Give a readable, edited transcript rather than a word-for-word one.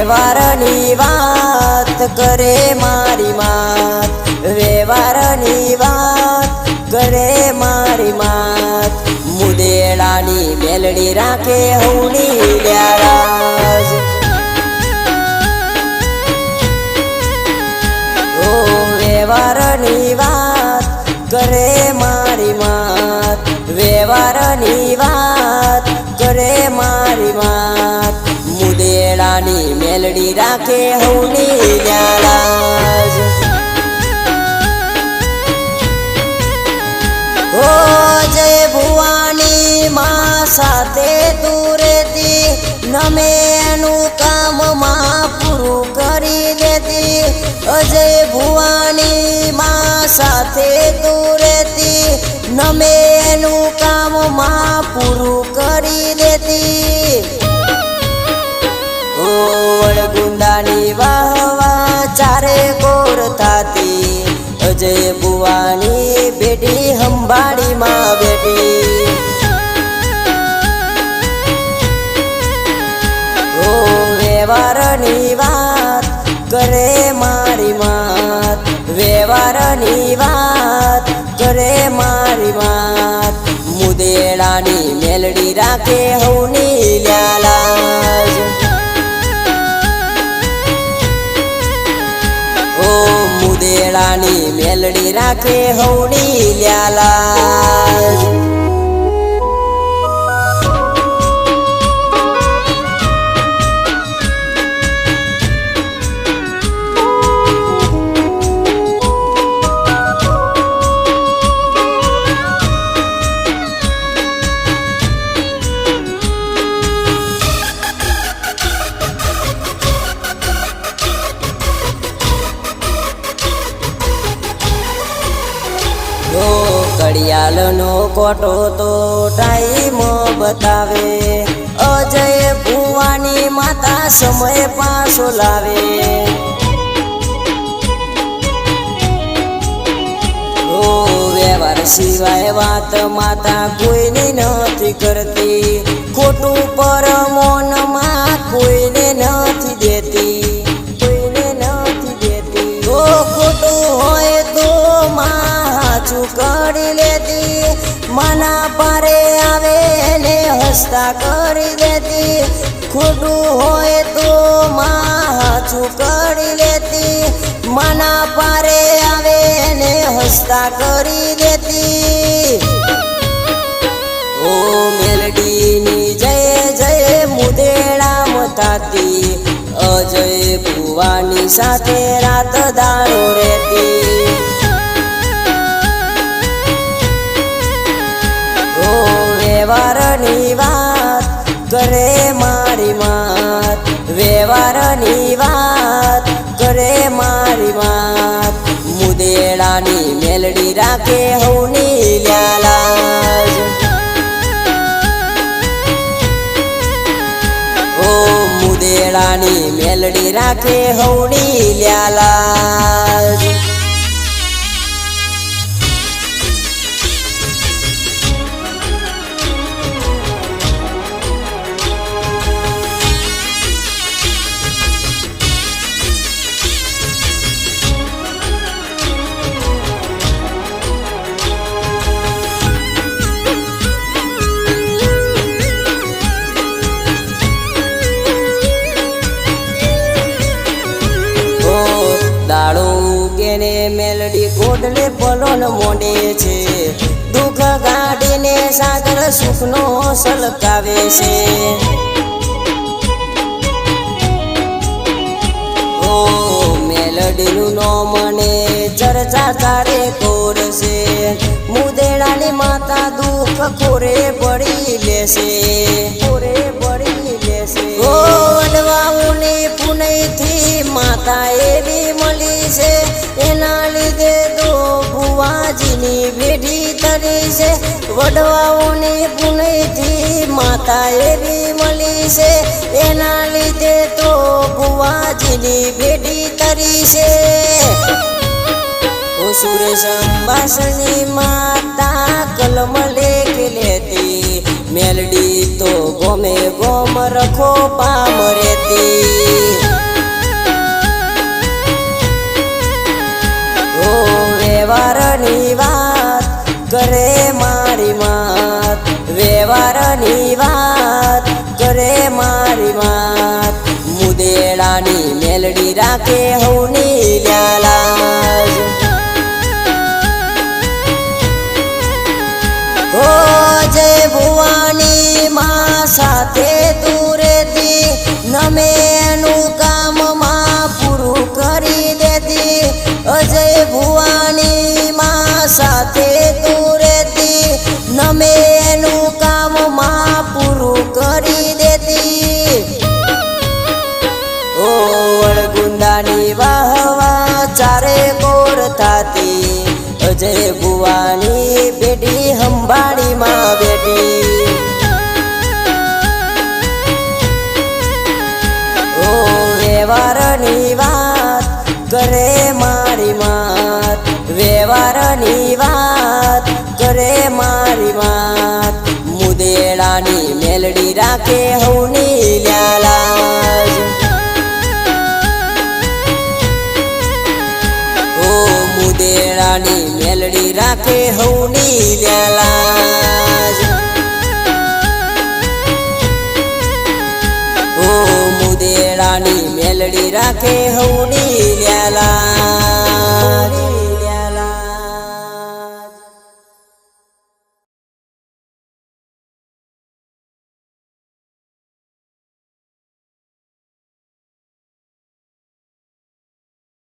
વ્યવહારની વાત કરે મારી માત, વ્યવહારની વાત કરે મારી માત, મુદેડાની મેલડી રાખે હવની લ્યારાજ। ઓ વ્યવહારની વાત કરે મારી માત, વ્યવહારની વાત કરે મારી માત, મુદેડાની મેલડી રાખે હવની લ્યારાજ। ઓ જય ભુવાની માં સાથે તું રહેતી, નમે એનું કામ માં પૂરું કરી દેતી। અજય ભુવાની માં સાથે તું રહેતી, નમે એનું કામ માં પૂરું કરી દેતી। ઓ વડગુંડાની વાહવા ચારે કોર થાતી, અજય ભુવાની બેટી હંભાળી માં બેટી। ઓ વ્યવહારની વાત કરે મારી માત, વ્યવહારની વાત કરે મારી માત, મુદેડાની મેલડી રાખે હવની લ્યાલાજ। ઓ મુદેડાની મેલડી રાખે હવની લ્યાલાજ। ઘડિયાળનો કોટો તો ટાઈમ બતાવે, અજય ભુવાની માતા સમય પાછો લાવે। ઓ વ્યવહાર સિવાય વાત માતા કોઈની નથી કરતી, ખોટું પરમોનમાં કોઈને નથી દેતી, કોઈને નથી દેતી। તો ખોટું હોય તો માં હાચું કરી લેતી, માના પારે આવે ને હસતા કરી દેતી। ખોટું હોય તો માં હાચું કરી લેતી, માના પારે આવે ને હસતા કરી દેતી। ઓ મેલડીની જય જય મુદેડામ થાતી, અજય ભુવાની સાથે રાત દાડો રહેતી। ઓ વ્યવહારની વાત કરે મારી માત, વ્યવહારની વાત કરે મારી માત, મુદેડાની મેલડી રાખે હવની લ્યાલાજ। ઓ મુદેડાની મેલડી રાખે હવની લ્યાલાજ। દાડો ઉગેને મેલડી કોડલે પલોન મોડે છે, દુઃખ ગાડીને સાગર સુખનો સલકાવે છે। ઓ મેલડીનું નામ મને ચર્ચા ચારે કોર છે, મુદેડાની માતા દુઃખ ખોરે પડી લેશે, ખોરે પડી લેશે। ઓ વડવાઓની પુનઈથી માતા એવી મળી છે, એના લીધે તો ભુવાજીની બેઠી તરી છે। વડવાઓની પુનઈથી માતા એવી મળી છે, એના લીધે તો ભુવાજીની બેઠી તરી છે। ઓ સુરેશ અંબાસની માતા કલમ લેખ લેતી, મેલડી તો ગોમે ગોમ રખો પામ રેતી। વ્યવહારની વાત કરે મારી માત, વ્યવહારની વાત કરે મારી માત, મુદેડાની મેલડી રાખે હવની લાલાજ. ઓ જય ભુવાની માં સાથે તું રેતી, નમે એનું કામ માં પૂરું કરી દેતી. અજય ભુવાની માં સાથે તું રેતી, નમે એનું કામ માં પૂરું કરી દેતી. ઓ વળગુંદાની વાહવા ચારે કોર થાતી, અજય ભુવાની બેટી હંભાળી માં બેટી. ઓ વ્યવહારની વાત કરે મારી માત, વ્યવહારની વાત કરે મારી માત, મુદેડાની મેલડી રાખે હવની લાલાજ. ઓ મુદેડાની મેલડી રાખે હવની લાલાજ. ઓ મુદેડાની મેલડી રાખે હવની લાલાજ.